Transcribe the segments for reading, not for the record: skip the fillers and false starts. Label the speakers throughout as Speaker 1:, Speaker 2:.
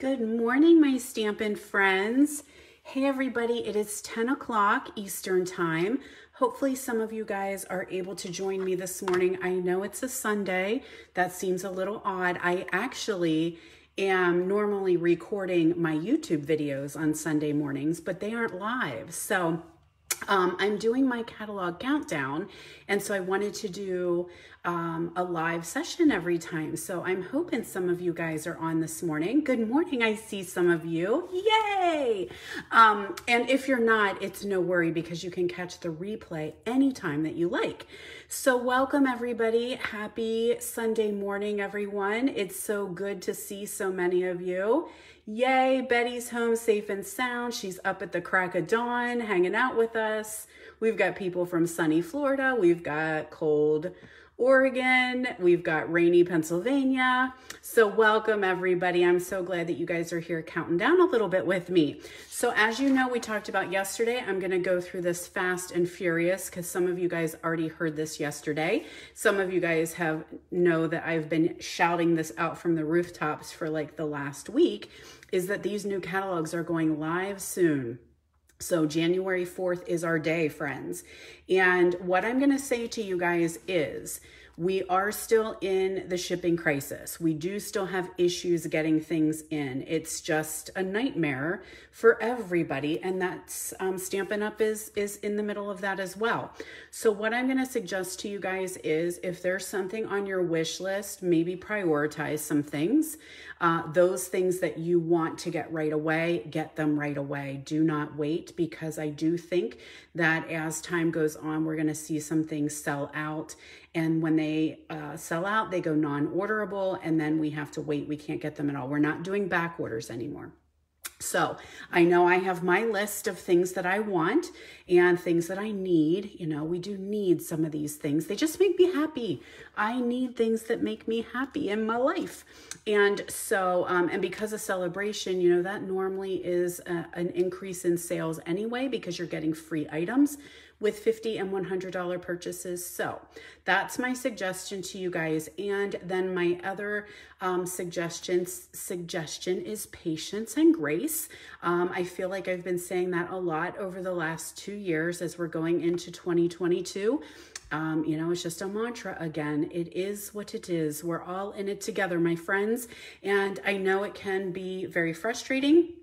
Speaker 1: Good morning, my Stampin' friends. Hey everybody, it is 10 o'clock Eastern time. Hopefully some of you guys are able to join me this morning. I know it's a Sunday. That seems a little odd. I actually am normally recording my YouTube videos on Sunday mornings, but they aren't live. So I'm doing my catalog countdown, and so I wanted to do a live session every time. So I'm hoping some of you guys are on this morning. Good morning, I see some of you. Yay! And if you're not, it's no worry because you can catch the replay anytime that you like. So welcome everybody. Happy Sunday morning, everyone. It's so good to see so many of you. Yay, Betty's home safe and sound. She's up at the crack of dawn hanging out with us. We've got people from sunny Florida. We've got cold Oregon. We've got rainy Pennsylvania. So welcome everybody. I'm so glad that you guys are here counting down a little bit with me. So as you know, we talked about yesterday, I'm going to go through this fast and furious because some of you guys already heard this yesterday. Some of you guys know that I've been shouting this out from the rooftops for like the last week, is that these new catalogs are going live soon. So January 4th is our day, friends. And what I'm going to say to you guys is we are still in the shipping crisis. We do still have issues getting things in. It's just a nightmare for everybody. And that's Stampin' Up! is in the middle of that as well. So what I'm going to suggest to you guys is if there's something on your wish list, maybe prioritize some things. Those things that you want to get right away, get them right away. Do not wait, because I do think that as time goes on, we're going to see some things sell out. And when they sell out, they go non-orderable, and then we have to wait. We can't get them at all. We're not doing back orders anymore. So I know I have my list of things that I want and things that I need. You know, we do need some of these things. They just make me happy. I need things that make me happy in my life. And so, and because of celebration, you know, that normally is an increase in sales anyway, because you're getting free items with $50 and $100 purchases. So that's my suggestion to you guys. And then my other suggestion is patience and grace. I feel like I've been saying that a lot over the last 2 years as we're going into 2022. You know, it's just a mantra again. It is what it is. We're all in it together, my friends. And I know it can be very frustrating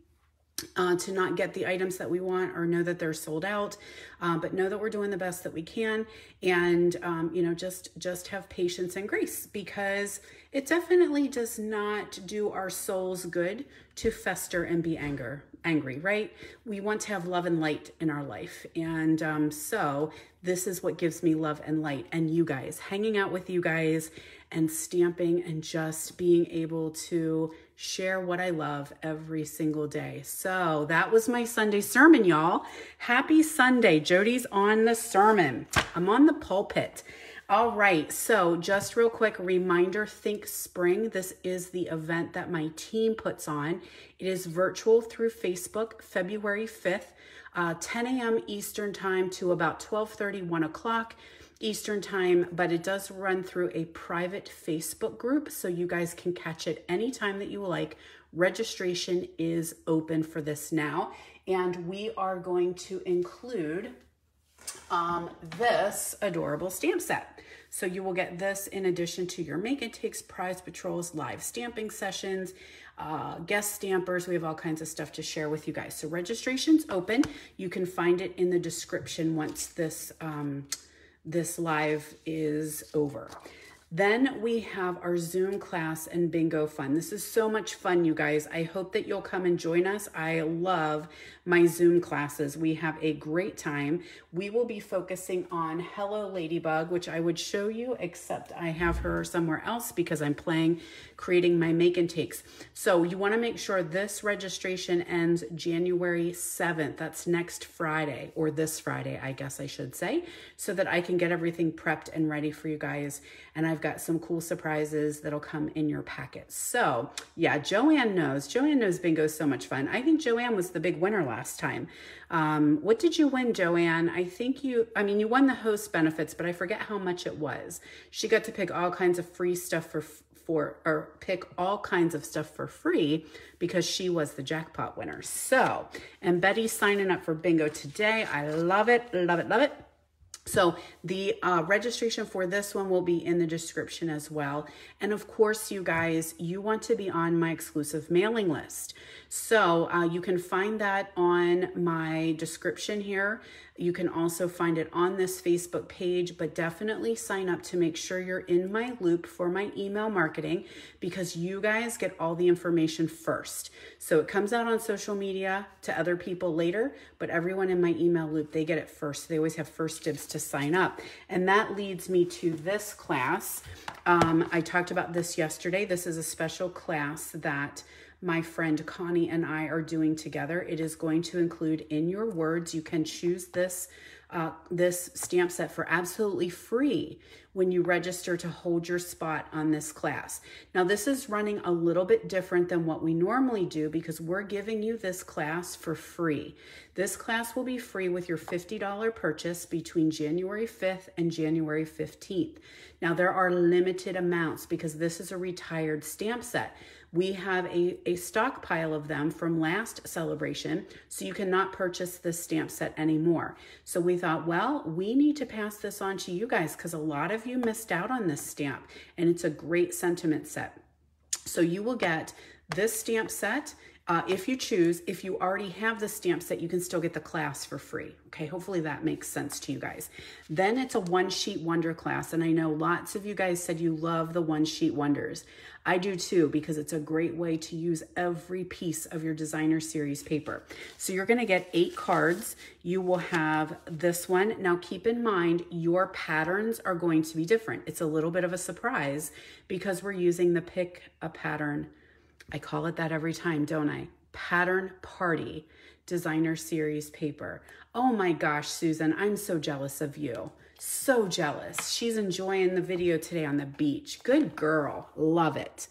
Speaker 1: to not get the items that we want or know that they're sold out, but know that we're doing the best that we can. And, you know, just have patience and grace, because it definitely does not do our souls good to fester and be angry, right? We want to have love and light in our life. And so this is what gives me love and light, and you guys, hanging out with you guys and stamping and just being able to share what I love every single day. So that was my Sunday sermon, y'all. Happy Sunday. Jody's on the sermon. I'm on the pulpit. All right, so just real quick reminder, Think Spring. This is the event that my team puts on. It is virtual through Facebook, February 5th, 10 a.m. Eastern time to about 12:30, 1 o'clock Eastern time, but it does run through a private Facebook group, so you guys can catch it anytime that you like. Registration is open for this now, and we are going to include this adorable stamp set. So you will get this in addition to your Make and Takes, prize patrols, live stamping sessions, guest stampers. We have all kinds of stuff to share with you guys. So registration's open. You can find it in the description once this this live is over. Then we have our Zoom class and bingo fun. This is so much fun, you guys. I hope that you'll come and join us. I love my Zoom classes. We have a great time. We will be focusing on Hello Ladybug, which I would show you, except I have her somewhere else because I'm creating my Make and Takes. So you want to make sure this registration ends January 7th. That's next Friday, or this Friday, I guess I should say, so that I can get everything prepped and ready for you guys. And I've I've got some cool surprises that'll come in your packet. So yeah, Joanne knows bingo is so much fun. I think Joanne was the big winner last time. What did you win, Joanne? I think you won the host benefits, but I forget how much it was. She got to pick all kinds of free stuff pick all kinds of stuff for free because she was the jackpot winner. So, and Betty's signing up for bingo today. I love it, love it, love it. So the registration for this one will be in the description as well. And of course, you guys, you want to be on my exclusive mailing list. So you can find that on my description here. You can also find it on this Facebook page, but definitely sign up to make sure you're in my loop for my email marketing, because you guys get all the information first. So it comes out on social media to other people later, but everyone in my email loop, they get it first. They always have first dibs to sign up. And that leads me to this class. I talked about this yesterday. This is a special class that my friend Connie and I are doing together. It is going to include In Your Words. You can choose this stamp set for absolutely free when you register to hold your spot on this class. Now, this is running a little bit different than what we normally do because we're giving you this class for free. This class will be free with your $50 purchase between January 5th and January 15th. Now, there are limited amounts because this is a retired stamp set. We have a stockpile of them from last celebration, so you cannot purchase this stamp set anymore. So we thought, well, we need to pass this on to you guys because a lot of you missed out on this stamp, and it's a great sentiment set. So you will get this stamp set. If you choose, if you already have the stamp set, you can still get the class for free. Okay, hopefully that makes sense to you guys. Then it's a one-sheet wonder class, and I know lots of you guys said you love the one-sheet wonders. I do too, because it's a great way to use every piece of your designer series paper. So you're gonna get 8 cards. You will have this one. Now keep in mind, your patterns are going to be different. It's a little bit of a surprise because we're using the Pick a Pattern. I call it that every time, don't I? Pattern Party designer series paper. Oh my gosh, Susan, I'm so jealous of you. So jealous. She's enjoying the video today on the beach. Good girl. Love it.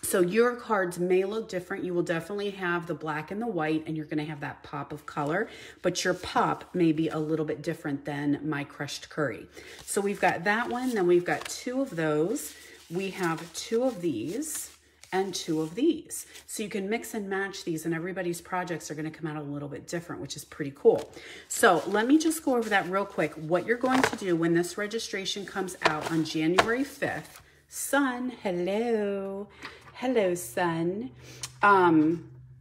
Speaker 1: So your cards may look different. You will definitely have the black and the white, and you're going to have that pop of color, but your pop may be a little bit different than my crushed curry. So we've got that one. Then we've got 2 of those. We have 2 of these and 2 of these. So you can mix and match these, and everybody's projects are going to come out a little bit different, which is pretty cool. So let me just go over that real quick. What you're going to do when this registration comes out on January 5th, Sun, hello, hello, Sun.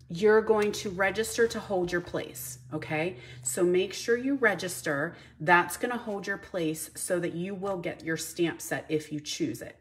Speaker 1: You're going to register to hold your place, okay? So make sure you register. That's going to hold your place so that you will get your stamp set if you choose it.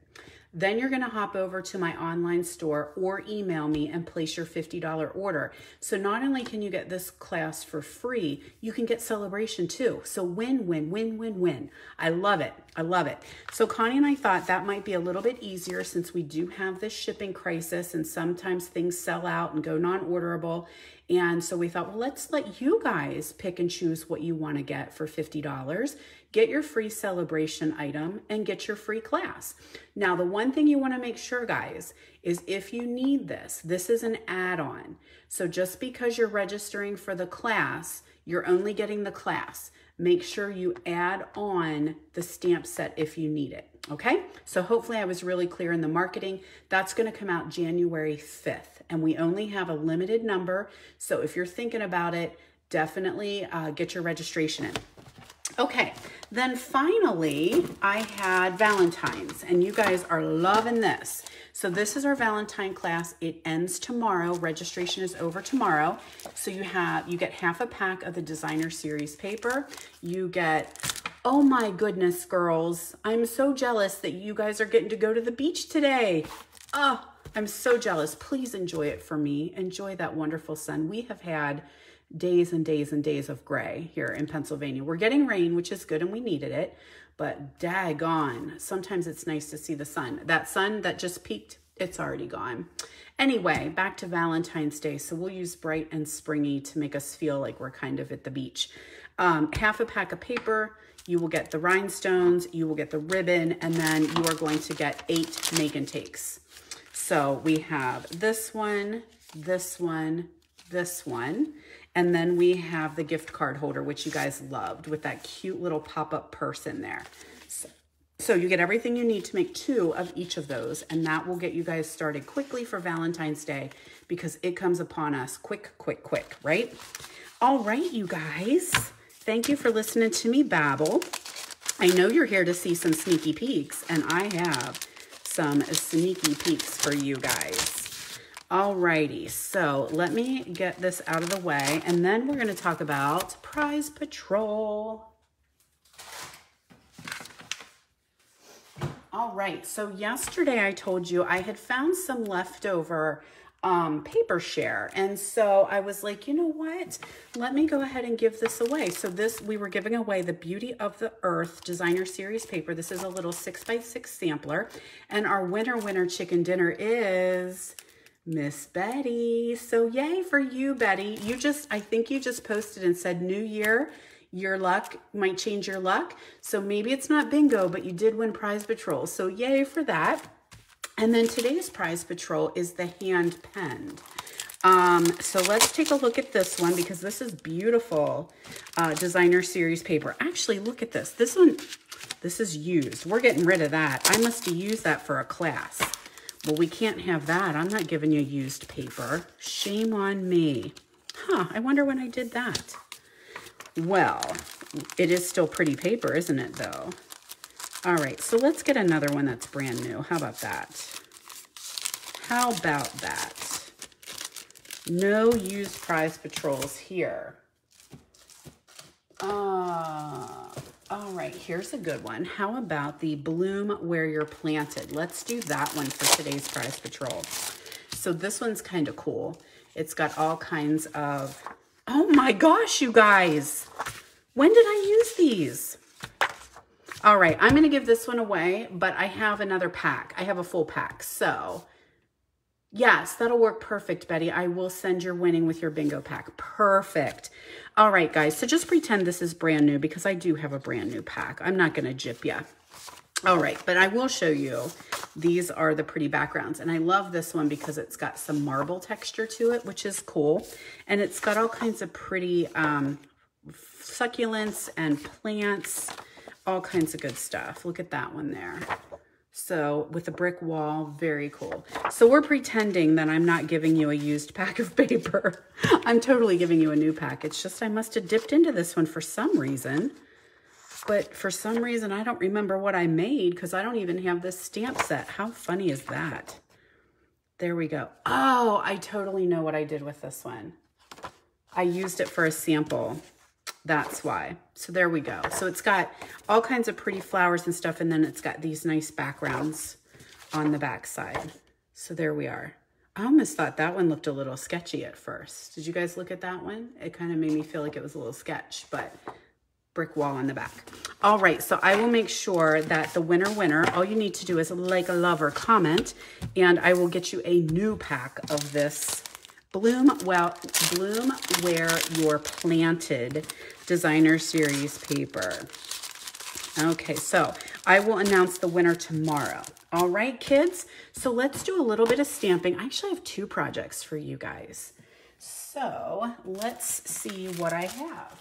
Speaker 1: Then you're going to hop over to my online store or email me and place your $50 order. So not only can you get this class for free, you can get celebration too. So win, win, win, win, win. I love it. I love it. So Connie and I thought that might be a little bit easier since we do have this shipping crisis and sometimes things sell out and go non-orderable. And so we thought, well, let's let you guys pick and choose what you want to get for $50. Get your free celebration item and get your free class. Now, the one thing you want to make sure, guys, is if you need this, this is an add-on. So just because you're registering for the class, you're only getting the class. Make sure you add on the stamp set if you need it, okay? So hopefully I was really clear in the marketing. That's going to come out January 5th, and we only have a limited number. So if you're thinking about it, definitely get your registration in. Okay, then finally, I had Valentine's, and you guys are loving this. So this is our Valentine class. It ends tomorrow. Registration is over tomorrow. So you get half a pack of the designer series paper. You get, oh my goodness, girls, I'm so jealous that you guys are getting to go to the beach today. Oh, I'm so jealous. Please enjoy it for me. Enjoy that wonderful sun. We have had days and days and days of gray here in Pennsylvania. We're getting rain, which is good, and we needed it, but daggone, sometimes it's nice to see the sun. That sun that just peaked, it's already gone. Anyway, back to Valentine's Day. So we'll use bright and springy to make us feel like we're kind of at the beach. Half a pack of paper. you will get the rhinestones, you will get the ribbon, and then you are going to get 8 make and takes. So we have this one, this one, this one, and then we have the gift card holder, which you guys loved, with that cute little pop-up purse in there. So you get everything you need to make 2 of each of those, and that will get you guys started quickly for Valentine's Day, because it comes upon us quick, quick, quick, right? All right, you guys. Thank you for listening to me babble. I know you're here to see some sneaky peeks, and I have some sneaky peeks for you guys. Alrighty, so let me get this out of the way, and then we're going to talk about Prize Patrol. All right, so yesterday I told you I had found some leftover paper share, and so I was like, you know what, let me go ahead and give this away. So this, we were giving away the Beauty of the Earth Designer Series paper. This is a little 6x6 sampler, and our winner chicken dinner is Miss Betty. So yay for you, Betty. I think you just posted and said New Year, your luck might change your luck. So maybe it's not bingo, but you did win Prize Patrol. So yay for that. And then today's Prize Patrol is the hand penned. So let's take a look at this one, because this is beautiful designer series paper. Actually, look at this. This one, this is used. We're getting rid of that. I must have used that for a class. Well, we can't have that. I'm not giving you used paper. Shame on me. Huh, I wonder when I did that. Well, it is still pretty paper, isn't it, though? All right, so let's get another one that's brand new. How about that? How about that? No used Prize Patrols here. All right, here's a good one. How about the Bloom Where You're Planted? Let's do that one for today's Prize Patrol. So this one's kind of cool. It's got all kinds of... Oh my gosh, you guys. When did I use these? All right, I'm going to give this one away, but I have another pack. I have a full pack. So yes, that'll work perfect, Betty. I will send your winning with your bingo pack. Perfect. All right, guys. So just pretend this is brand new, because I do have a brand new pack. I'm not going to jip ya. All right, but I will show you. These are the pretty backgrounds, and I love this one because it's got some marble texture to it, which is cool. And it's got all kinds of pretty succulents and plants, all kinds of good stuff. Look at that one there. So with a brick wall, very cool. So we're pretending that I'm not giving you a used pack of paper. I'm totally giving you a new pack. It's just I must have dipped into this one for some reason. But for some reason, I don't remember what I made, because I don't even have this stamp set. How funny is that? There we go. Oh, I totally know what I did with this one. I used it for a sample. That's why. So there we go. So it's got all kinds of pretty flowers and stuff, and then it's got these nice backgrounds on the back side. So there we are. I almost thought that one looked a little sketchy at first. Did you guys look at that one? It kind of made me feel like it was a little sketch, but brick wall on the back. All right, so I will make sure that the winner, all you need to do is like, a love, or comment, and I will get you a new pack of this Bloom Where You're Planted Designer Series paper. Okay, so I will announce the winner tomorrow. All right, kids, so let's do a little bit of stamping. I actually have 2 projects for you guys. So let's see what I have.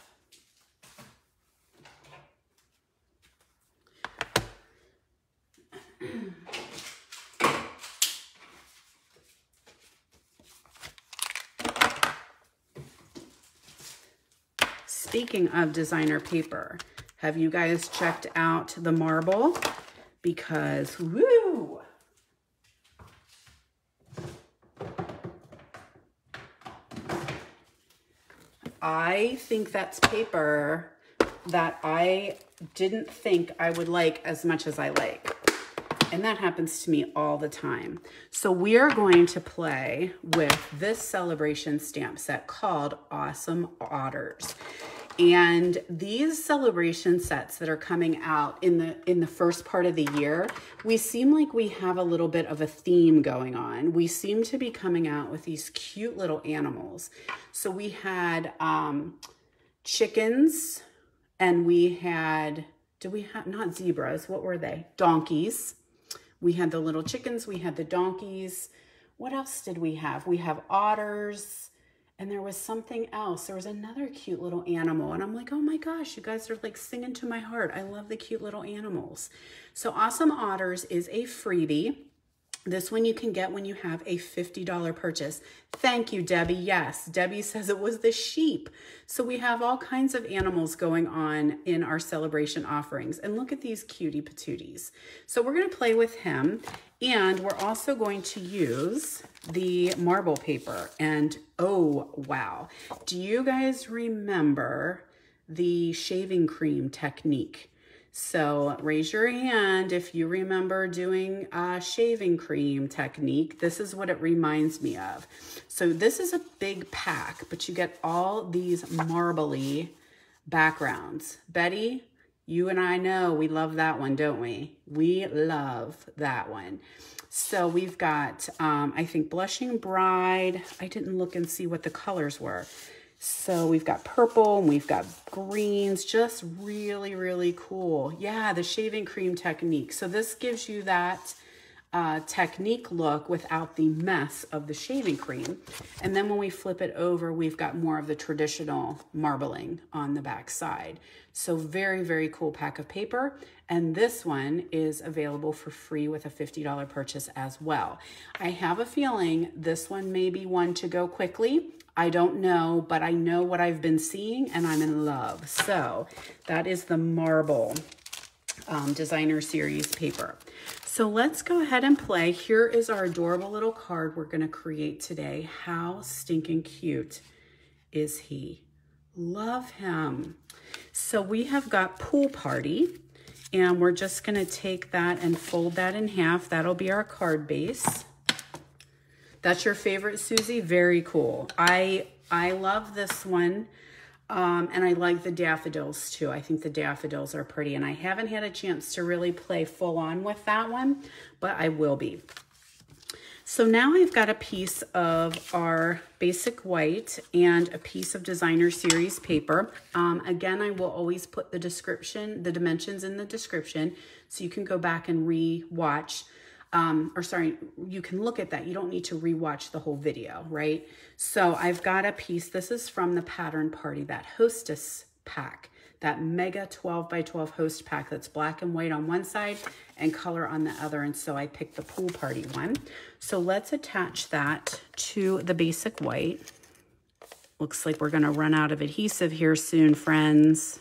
Speaker 1: Speaking of designer paper, have you guys checked out the marble? Because, woo! I think that's paper that I didn't think I would like as much as I like. And that happens to me all the time. So we are going to play with this celebration stamp set called Awesome Otters. And these celebration sets that are coming out in the first part of the year, we seem like we have a little bit of a theme going on. We seem to be coming out with these cute little animals. So we had chickens, And we had, did we have, not zebras, what were they? Donkeys. We had the little chickens, we had the donkeys. What else did we have? We have otters, and there was something else. There was another cute little animal, and I'm like, oh my gosh, you guys are like singing to my heart. I love the cute little animals. So Awesome Otters is a freebie. This one you can get when you have a $50 purchase. Thank you, Debbie. Yes, Debbie says it was the sheep. So we have all kinds of animals going on in our celebration offerings. And look at these cutie patooties. So we're going to play with him. And we're also going to use the marble paper. And oh, wow. Do you guys remember the shaving cream technique? So raise your hand if you remember doing a shaving cream technique. This is what it reminds me of. So this is a big pack, but you get all these marbly backgrounds. Betty, you and I know we love that one, don't we? We love that one. So we've got, I think, Blushing Bride. I didn't look and see what the colors were. So we've got purple and we've got greens, just really, really cool. Yeah, the shaving cream technique. So this gives you that technique look without the mess of the shaving cream. And then when we flip it over, we've got more of the traditional marbling on the back side. So very, very cool pack of paper. And this one is available for free with a $50 purchase as well. I have a feeling this one may be one to go quickly. I don't know, but I know what I've been seeing and I'm in love. So that is the marble designer series paper. So let's go ahead and play. Here is our adorable little card we're going to create today. How stinking cute is he? Love him. So we have got Pool Party, and we're just going to take that and fold that in half. That'll be our card base. That's your favorite, Susie? Very cool. I love this one, and I like the daffodils too. I think the daffodils are pretty, and I haven't had a chance to really play full on with that one, but I will be. So now I've got a piece of our basic white and a piece of designer series paper. Again, I will always put the description, the dimensions in the description, so you can go back and re-watch. You can look at that. You don't need to rewatch the whole video, right? So I've got a piece. This is from the Pattern Party, that Hostess pack, that mega 12 by 12 host pack that's black and white on one side and color on the other. And so I picked the Pool Party one. So let's attach that to the basic white. Looks like we're going to run out of adhesive here soon, friends.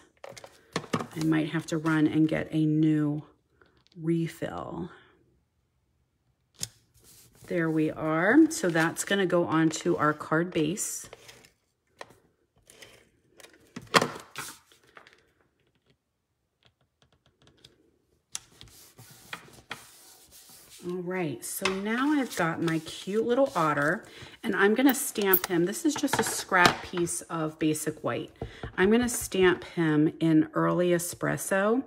Speaker 1: I might have to run and get a new refill. There we are. So that's going to go onto our card base. All right, so now I've got my cute little otter, and I'm going to stamp him. This is just a scrap piece of basic white. I'm going to stamp him in Early Espresso.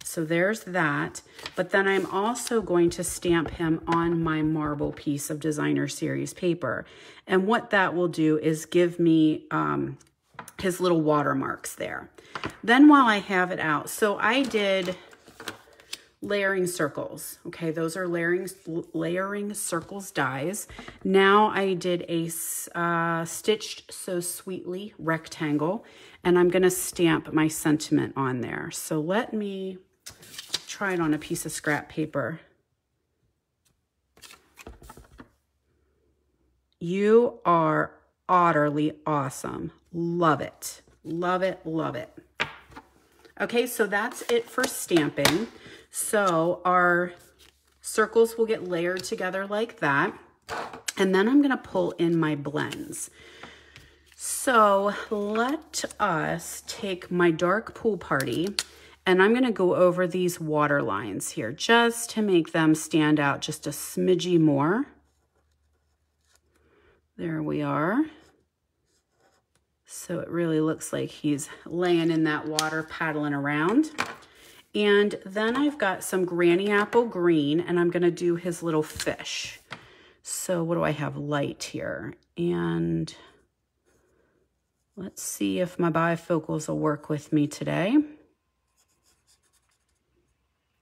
Speaker 1: So there's that, but then I'm also going to stamp him on my marble piece of designer series paper. And what that will do is give me his little watermarks there. Then while I have it out, so I did layering circles. Okay, those are layering circles dies. Now I did a Stitched So Sweetly rectangle, and I'm going to stamp my sentiment on there. So let me try it on a piece of scrap paper. You are utterly awesome. Love it. Love it. Love it. Okay, so that's it for stamping. So our circles will get layered together like that. And then I'm going to pull in my blends. So let us take my dark Pool Party, and I'm going to go over these water lines here just to make them stand out just a smidgy more. There we are. So it really looks like he's laying in that water, paddling around. And then I've got some Granny Apple Green, and I'm going to do his little fish. So what do I have? Light here. And Let's see if my bifocals will work with me today.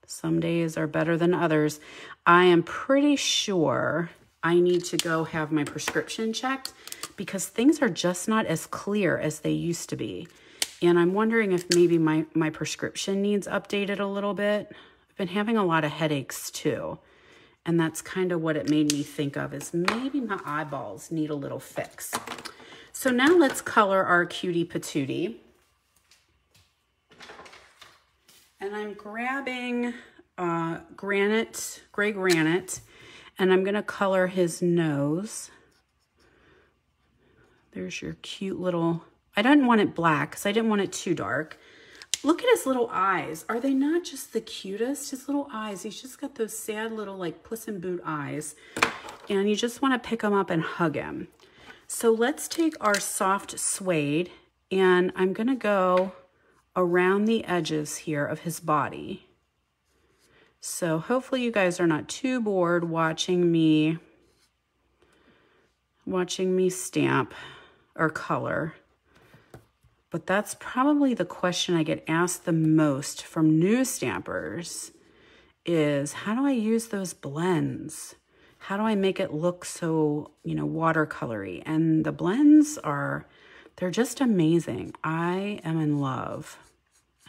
Speaker 1: Some days are better than others. I am pretty sure I need to go have my prescription checked because things are just not as clear as they used to be. And I'm wondering if maybe my prescription needs updated a little bit. I've been having a lot of headaches too. And that's kind of what it made me think of, is maybe my eyeballs need a little fix. So now let's color our cutie patootie. And I'm grabbing gray granite, and I'm gonna color his nose. There's your cute little, I didn't want it black because I didn't want it too dark. Look at his little eyes. Are they not just the cutest? His little eyes, he's just got those sad little like Puss in Boot eyes. And you just wanna pick him up and hug him. So let's take our soft suede, and I'm gonna go around the edges here of his body. So hopefully you guys are not too bored watching me stamp or color. But that's probably the question I get asked the most from new stampers is, how do I use those blends? How do I make it look so, you know, watercolory? And the blends they're just amazing. I am in love.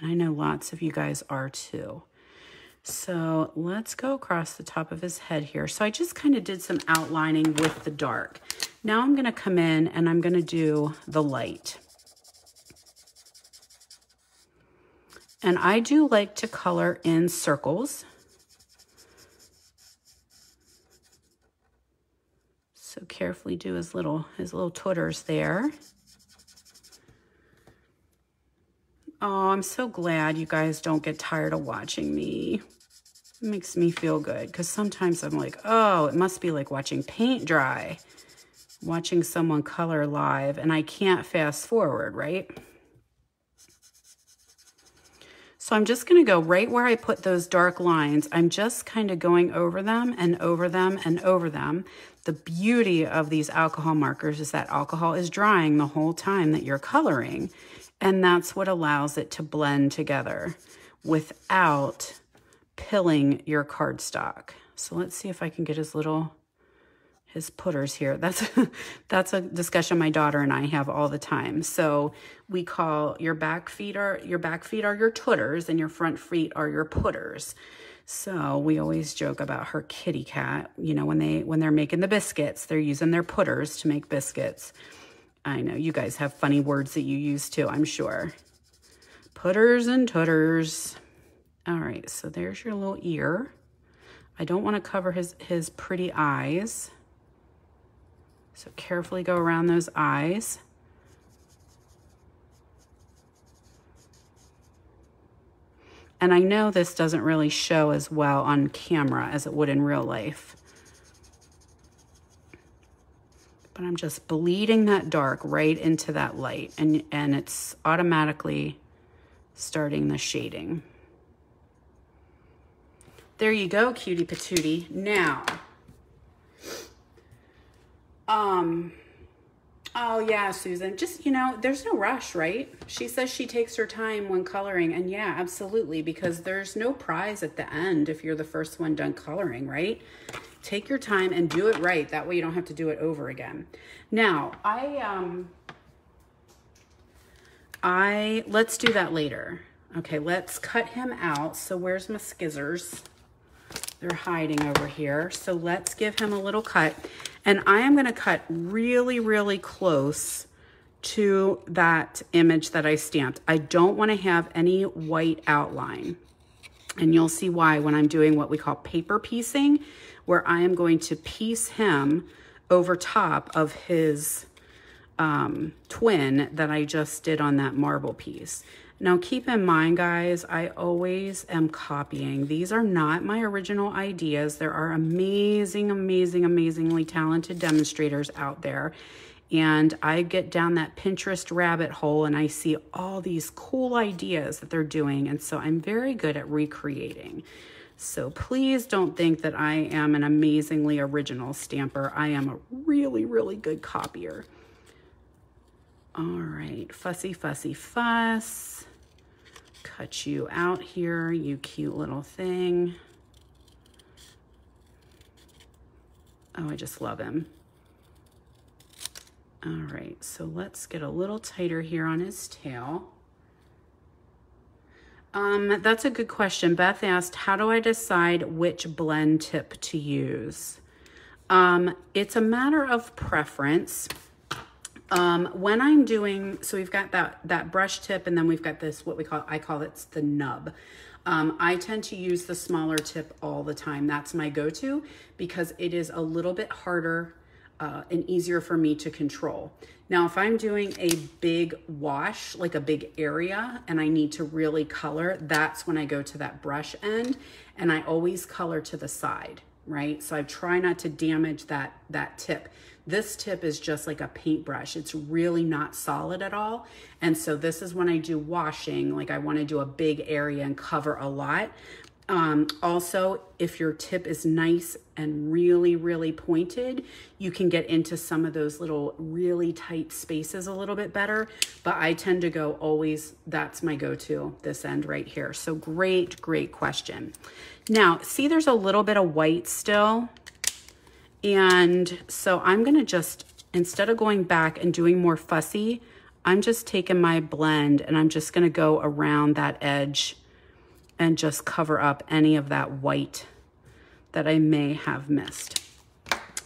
Speaker 1: And I know lots of you guys are too. So let's go across the top of his head here. So I just kind of did some outlining with the dark. Now I'm gonna come in and I'm gonna do the light. And I do like to color in circles. So carefully do his little twitters there. Oh, I'm so glad you guys don't get tired of watching me. It makes me feel good because sometimes I'm like, oh, it must be like watching paint dry, watching someone color live, and I can't fast forward, right? So I'm just going to go right where I put those dark lines. I'm just kind of going over them and over them and over them. The beauty of these alcohol markers is that alcohol is drying the whole time that you're coloring. And that's what allows it to blend together without pilling your cardstock. So let's see if I can get his putters here. That's a discussion my daughter and I have all the time. So we call your back feet are your tutters and your front feet are your putters. So we always joke about her kitty cat. You know, when they're making the biscuits, they're using their putters to make biscuits. I know you guys have funny words that you use too, I'm sure. Putters and tutters. All right, so there's your little ear. I don't want to cover his pretty eyes. So carefully go around those eyes. And I know this doesn't really show as well on camera as it would in real life. But I'm just bleeding that dark right into that light, and it's automatically starting the shading. There you go, cutie patootie. Now, oh yeah, Susan, just, you know, there's no rush, right? She says she takes her time when coloring, and yeah, absolutely, because there's no prize at the end if you're the first one done coloring, right? Take your time and do it right. That way you don't have to do it over again. Now, let's do that later. Okay, let's cut him out. So where's my scissors? They're hiding over here. So let's give him a little cut. And I am gonna cut really, really close to that image that I stamped. I don't wanna have any white outline. And you'll see why when I'm doing what we call paper piecing, where I am going to piece him over top of his twin that I just did on that marble piece. Now keep in mind, guys, I always am copying. These are not my original ideas. There are amazing, amazing, amazingly talented demonstrators out there. And I get down that Pinterest rabbit hole and I see all these cool ideas that they're doing. And so I'm very good at recreating. So please don't think that I am an amazingly original stamper. I am a really, really good copier. All right, fussy, fussy, fuss. Cut you out here, you cute little thing. Oh, I just love him. All right, so let's get a little tighter here on his tail. That's a good question. Beth asked, how do I decide which blend tip to use? It's a matter of preference. When I'm doing, so we've got that brush tip, and then we've got this, I call it the nub. I tend to use the smaller tip all the time. That's my go-to because it is a little bit harder and easier for me to control. Now, if I'm doing a big wash, like a big area, and I need to really color, that's when I go to that brush end, and I always color to the side, right? So I try not to damage that tip. This tip is just like a paintbrush. It's really not solid at all. And so this is when I do washing, like I want to do a big area and cover a lot. Also, if your tip is nice and really, really pointed, you can get into some of those little really tight spaces a little bit better. But I tend to go always, that's my go-to, this end right here. So great, great question. Now, see there's a little bit of white still. And so I'm gonna just, instead of going back and doing more fussy, I'm just taking my blend and I'm just gonna go around that edge and just cover up any of that white that I may have missed.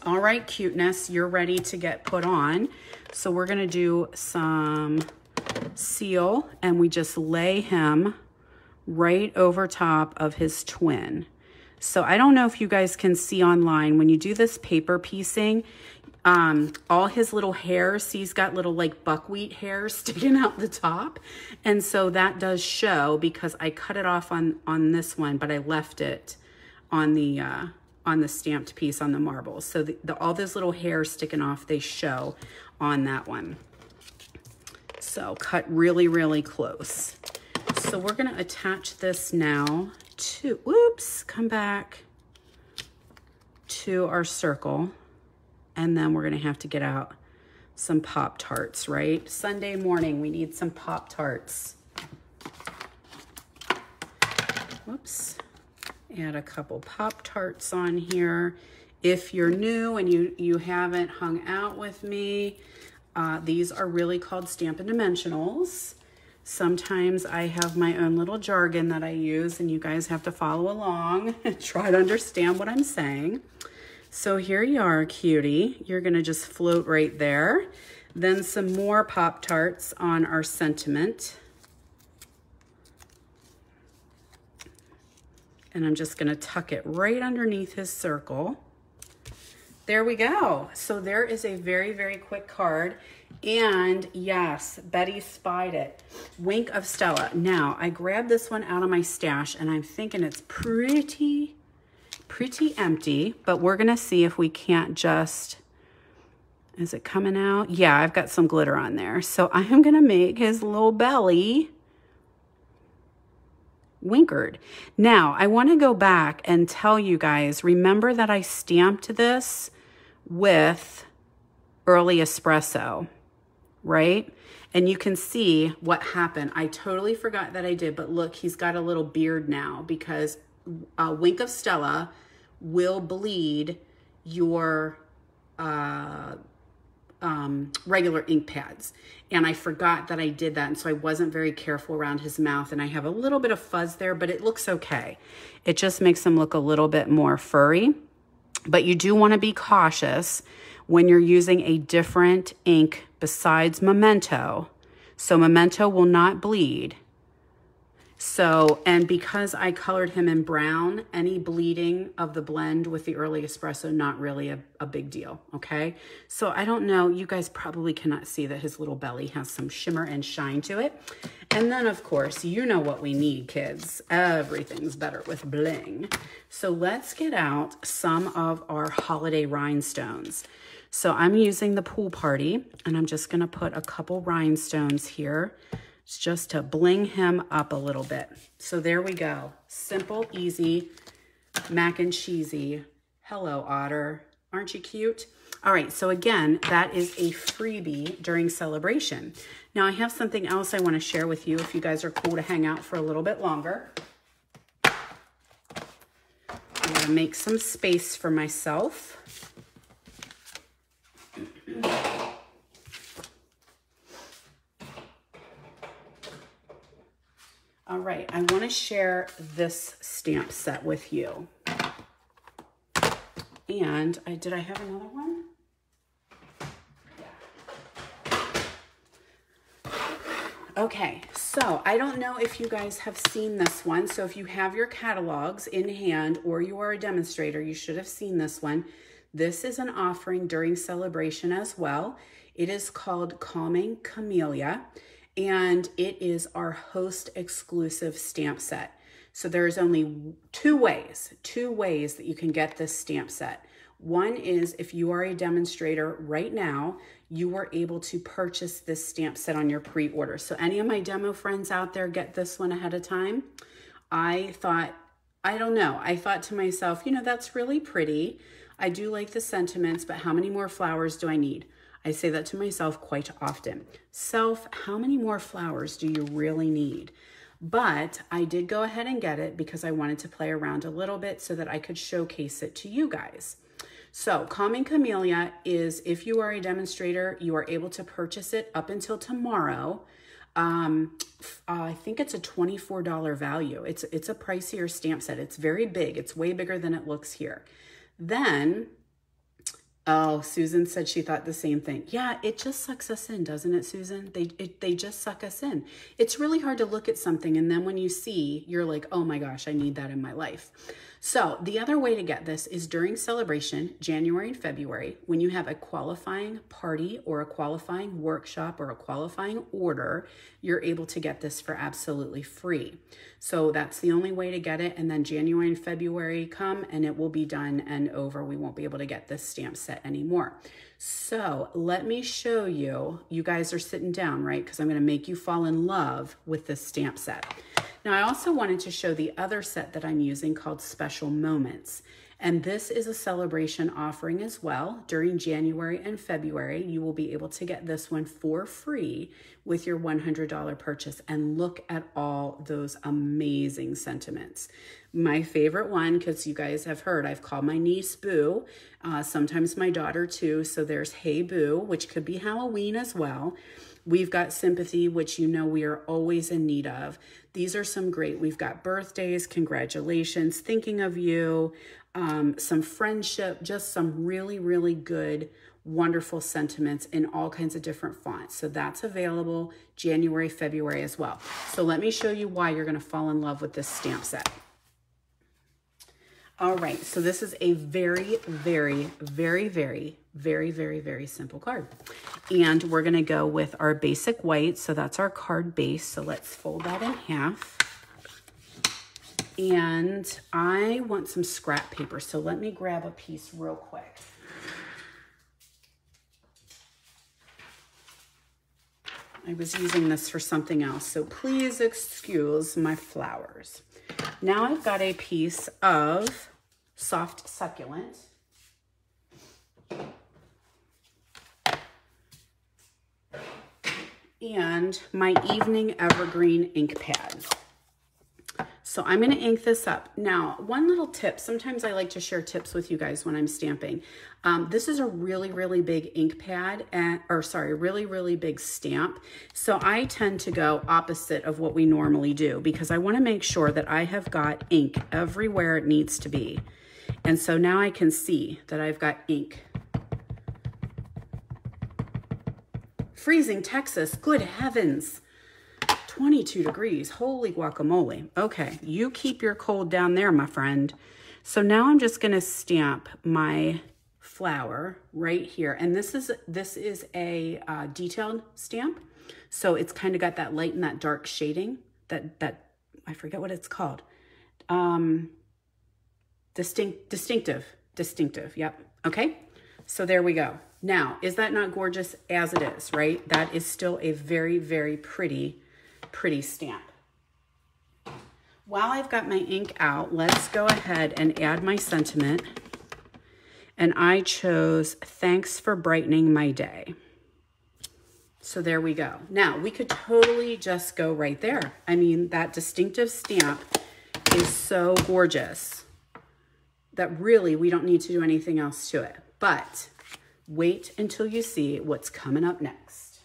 Speaker 1: All right, cuteness, you're ready to get put on. So we're gonna do some seal, and we just lay him right over top of his twin. So I don't know if you guys can see online, when you do this paper piecing, all his little hairs, see he's got little like buckwheat hairs sticking out the top. And so that does show because I cut it off on this one, but I left it on the stamped piece on the marble. So all those little hairs sticking off, they show on that one. So cut really, really close. So we're gonna attach this now to, whoops, come back to our circle. And then we're gonna have to get out some Pop-Tarts, right? Sunday morning, we need some Pop-Tarts. Whoops. Add a couple Pop-Tarts on here. If you're new and you haven't hung out with me, these are really called Stampin' Dimensionals. Sometimes I have my own little jargon that I use, and you guys have to follow along and try to understand what I'm saying. So here you are, cutie. You're gonna just float right there. Then some more Pop-Tarts on our sentiment. And I'm just gonna tuck it right underneath his circle. There we go. So there is a very, very quick card. And yes, Betty spied it. Wink of Stella. Now, I grabbed this one out of my stash, and I'm thinking it's pretty empty, but we're gonna see if we can't just, is it coming out? Yeah, I've got some glitter on there. So I am gonna make his little belly winkered. Now, I wanna go back and tell you guys, remember that I stamped this with early espresso, right? And you can see what happened. I totally forgot that I did, but look, he's got a little beard now because Wink of Stella will bleed your regular ink pads. And I forgot that I did that, and so I wasn't very careful around his mouth, and I have a little bit of fuzz there, but it looks okay. It just makes him look a little bit more furry. But you do want to be cautious when you're using a different ink besides Memento. So Memento will not bleed. So, and because I colored him in brown, any bleeding of the blend with the early espresso, not really a big deal, okay? So I don't know, you guys probably cannot see that his little belly has some shimmer and shine to it. And then of course, you know what we need, kids. Everything's better with bling. So let's get out some of our holiday rhinestones. So I'm using the Pool Party, and I'm just gonna put a couple rhinestones here. It's just to bling him up a little bit. So there we go. Simple, easy, mac and cheesy. Hello, Otter. Aren't you cute? All right, so again, that is a freebie during celebration. Now I have something else I want to share with you if you guys are cool to hang out for a little bit longer. I'm going to make some space for myself. All right, I want to share this stamp set with you. And did I have another one? Okay, so I don't know if you guys have seen this one. So if you have your catalogs in hand or you are a demonstrator, you should have seen this one. This is an offering during celebration as well. It is called Calming Camellia, and it is our host exclusive stamp set. So there's only two ways that you can get this stamp set. One is if you are a demonstrator right now, you are able to purchase this stamp set on your pre-order. So any of my demo friends out there get this one ahead of time. I thought to myself, you know, that's really pretty. I do like the sentiments, but how many more flowers do I need? I say that to myself quite often. Self, how many more flowers do you really need? But I did go ahead and get it because I wanted to play around a little bit so that I could showcase it to you guys. So Calming Camellia is, if you are a demonstrator, you are able to purchase it up until tomorrow. I think it's a $24 value. It's a pricier stamp set. It's very big. It's way bigger than it looks here. Then, oh, Susan said she thought the same thing. Yeah, it just sucks us in, doesn't it, Susan? They just suck us in. It's really hard to look at something and then when you see, you're like, oh my gosh, I need that in my life. So the other way to get this is during celebration, January and February, when you have a qualifying party or a qualifying workshop or a qualifying order, you're able to get this for absolutely free. So that's the only way to get it. And then January and February come and it will be done and over. We won't be able to get this stamp set anymore. So let me show you. You guys are sitting down, right? Because I'm going to make you fall in love with this stamp set. Now, I also wanted to show the other set that I'm using called Special Moments. And this is a celebration offering as well. During January and February, you will be able to get this one for free with your $100 purchase. And look at all those amazing sentiments. My favorite one, because you guys have heard, I've called my niece Boo, sometimes my daughter too. So there's Hey Boo, which could be Halloween as well. We've got Sympathy, which you know we are always in need of. These are some great, we've got birthdays, congratulations, thinking of you, some friendship, just some really, really good, wonderful sentiments in all kinds of different fonts. So that's available January, February as well. So let me show you why you're going to fall in love with this stamp set. All right, so this is a very, very, very, very, very, very, very simple card. And we're gonna go with our basic white, so that's our card base. So let's fold that in half. And I want some scrap paper, so let me grab a piece real quick. I was using this for something else, so please excuse my flowers. Now I've got a piece of soft succulent. And my evening evergreen ink pad. So I'm going to ink this up. Now, one little tip, sometimes I like to share tips with you guys when I'm stamping. This is a really, really big ink pad, really, really big stamp. So I tend to go opposite of what we normally do because I want to make sure that I have got ink everywhere it needs to be. And so now I can see that I've got ink. Freezing Texas, good heavens. 22 degrees, holy guacamole. Okay, you keep your cold down there, my friend. So now I'm just gonna stamp my flower right here. And this is a detailed stamp. So it's kind of got that light and that dark shading, that I forget what it's called. Distinctive, yep, okay. So there we go. Now, is that not gorgeous as it is, right? That is still a very, very pretty stamp. While I've got my ink out, let's go ahead and add my sentiment. And I chose Thanks for Brightening My Day. So there we go. Now, we could totally just go right there. I mean, that distinctive stamp is so gorgeous that really we don't need to do anything else to it. But wait until you see what's coming up next.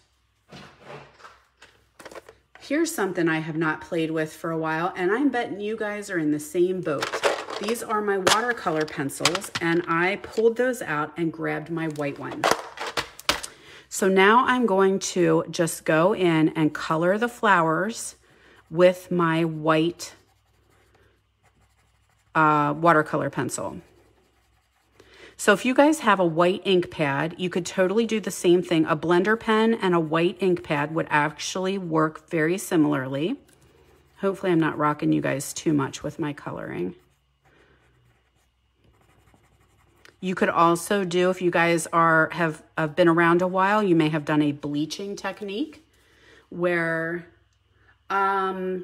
Speaker 1: Here's something I have not played with for a while, and I'm betting you guys are in the same boat. These are my watercolor pencils, and I pulled those out and grabbed my white one. So now I'm going to just go in and color the flowers with my white watercolor pencil. So if you guys have a white ink pad, you could totally do the same thing. A blender pen and a white ink pad would actually work very similarly. Hopefully I'm not rocking you guys too much with my coloring. You could also do, if you guys have been around a while, you may have done a bleaching technique where the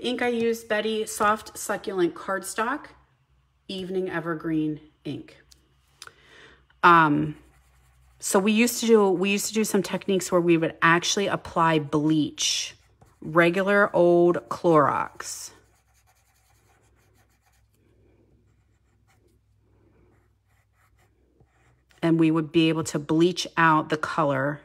Speaker 1: ink I used, Betty, Soft Succulent Cardstock, Evening Evergreen ink. So we used to do some techniques where we would actually apply bleach, regular old Clorox. And we would be able to bleach out the color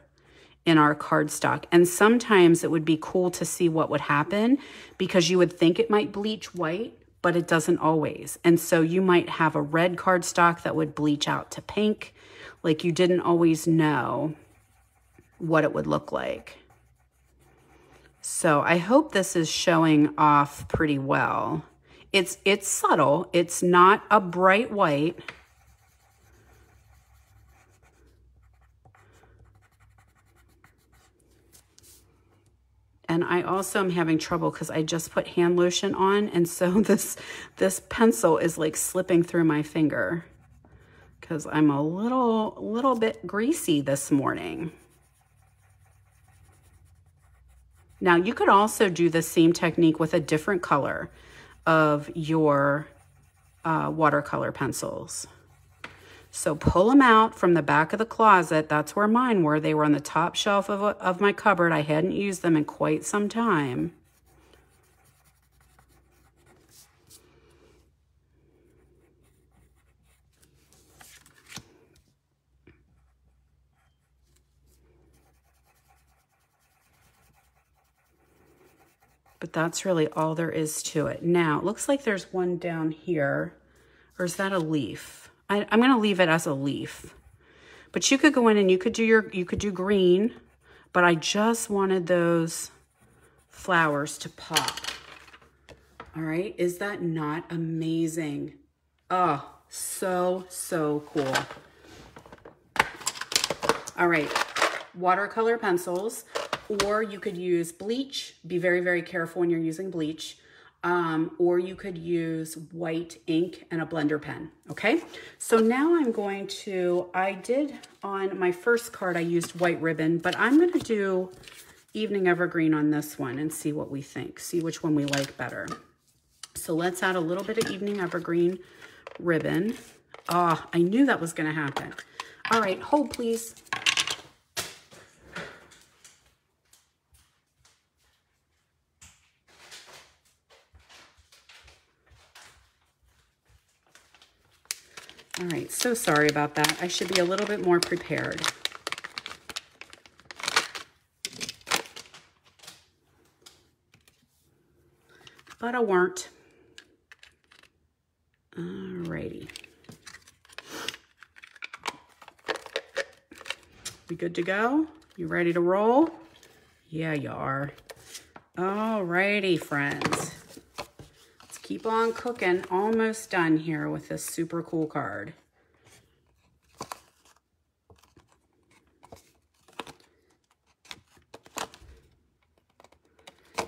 Speaker 1: in our cardstock. And sometimes it would be cool to see what would happen because you would think it might bleach white, but it doesn't always. And so you might have a red cardstock that would bleach out to pink. Like you didn't always know what it would look like. So I hope this is showing off pretty well. It's subtle. It's not a bright white. And I also am having trouble because I just put hand lotion on, and so this pencil is like slipping through my finger because I'm a little bit greasy this morning. Now you could also do the same technique with a different color of your watercolor pencils. So pull them out from the back of the closet. That's where mine were. They were on the top shelf of my cupboard. I hadn't used them in quite some time. But that's really all there is to it. Now, it looks like there's one down here. Or is that a leaf? I'm going to leave it as a leaf. But you could go in and you could do green, but I just wanted those flowers to pop. All right, is that not amazing? Oh, so cool. All right, watercolor pencils, or you could use bleach. Be very, very careful when you're using bleach. Or you could use white ink and a blender pen, okay? So now I'm going to, I did on my first card, I used white ribbon, but I'm gonna do Evening Evergreen on this one and see what we think, see which one we like better. So let's add a little bit of Evening Evergreen ribbon. Oh, I knew that was gonna happen. All right, hold please. All right, so sorry about that. I should be a little bit more prepared. But I weren't. All righty. We good to go? You ready to roll? Yeah, you are. All righty, friends. Keep on cooking. Almost done here with this super cool card.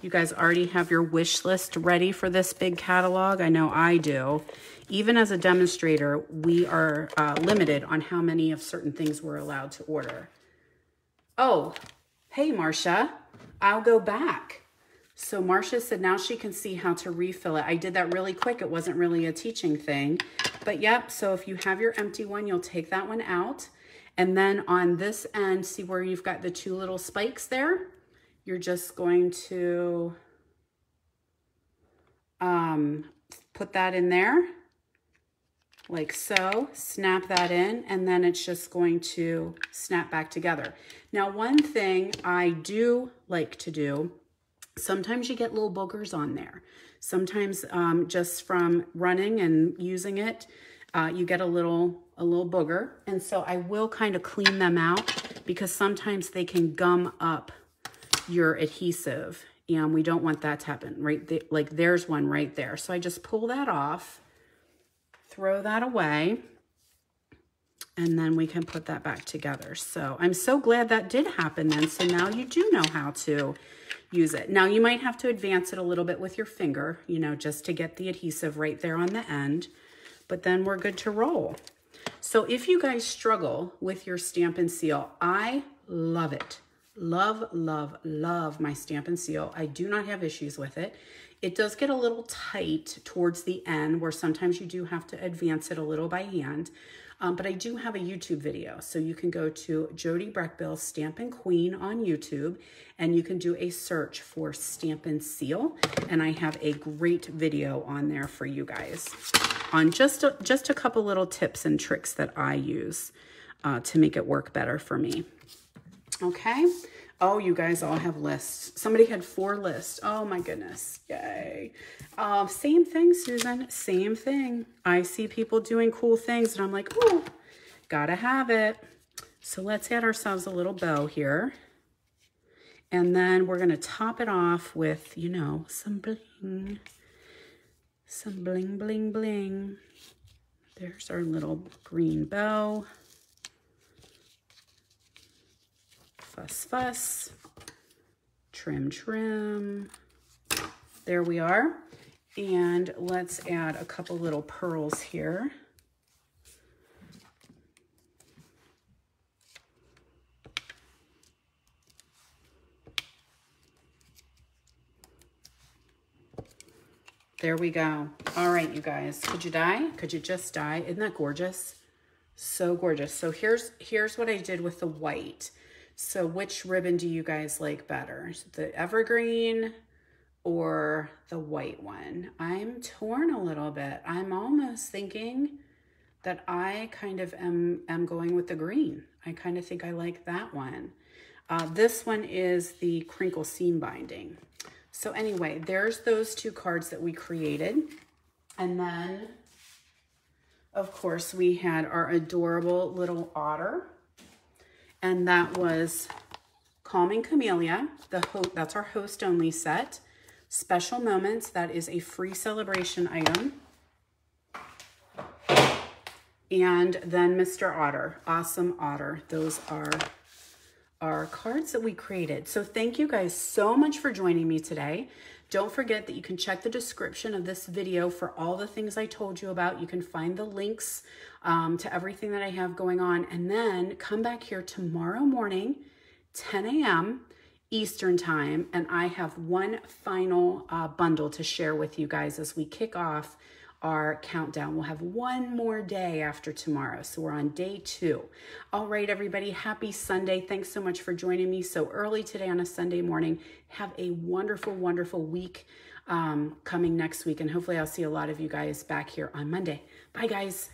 Speaker 1: You guys already have your wish list ready for this big catalog. I know I do. Even as a demonstrator, we are limited on how many of certain things we're allowed to order. Oh, hey, Marcia, I'll go back. So Marcia said now she can see how to refill it. I did that really quick. It wasn't really a teaching thing. But yep, so if you have your empty one, you'll take that one out. And then on this end, see where you've got the two little spikes there? You're just going to put that in there like so, snap that in, and then it's just going to snap back together. Now, one thing I do like to do, sometimes you get little boogers on there. Sometimes just from running and using it, you get a little booger. And so I will kind of clean them out because sometimes they can gum up your adhesive, and we don't want that to happen, right? Like there's one right there. So I just pull that off, throw that away, and then we can put that back together. So I'm so glad that did happen then. So now you do know how to use it. Now you might have to advance it a little bit with your finger, you know, just to get the adhesive right there on the end, but then we're good to roll. So if you guys struggle with your Stampin' Seal, I love it. Love, love, love my Stampin' Seal. I do not have issues with it. It does get a little tight towards the end where sometimes you do have to advance it a little by hand. But I do have a YouTube video. So you can go to Jody Brechbill Stampin' Queen on YouTube, and you can do a search for Stampin' Seal. And I have a great video on there for you guys on just a couple little tips and tricks that I use to make it work better for me. Okay. Oh, you guys all have lists. Somebody had 4 lists. Oh my goodness. Yay. Same thing, Susan. Same thing. I see people doing cool things and I'm like, oh, gotta have it. So let's add ourselves a little bow here. And then we're going to top it off with, you know, some bling. Some bling, bling, bling. There's our little green bow. Fuss, fuss, trim, trim. There we are. And let's add a couple little pearls here. There we go. All right, you guys. Could you die? Could you just die? Isn't that gorgeous? So gorgeous. So here's what I did with the white. So which ribbon do you guys like better? The evergreen or the white one? I'm torn a little bit. I'm almost thinking that I kind of am going with the green. I kind of think I like that one. This one is the crinkle seam binding. So anyway, there's those 2 cards that we created. And then, of course, we had our adorable little otter. And that was Calming Camellia. That's our host only set. Special Moments, that is a free celebration item. And then Mr. Otter, Awesome Otter. Those are our cards that we created. So thank you guys so much for joining me today. Don't forget that you can check the description of this video for all the things I told you about. You can find the links to everything that I have going on. And then come back here tomorrow morning, 10 a.m. Eastern time. And I have one final bundle to share with you guys as we kick off our countdown. We'll have one more day after tomorrow. So we're on day 2. All right, everybody. Happy Sunday. Thanks so much for joining me so early today on a Sunday morning. Have a wonderful, wonderful week coming next week. And hopefully I'll see a lot of you guys back here on Monday. Bye, guys.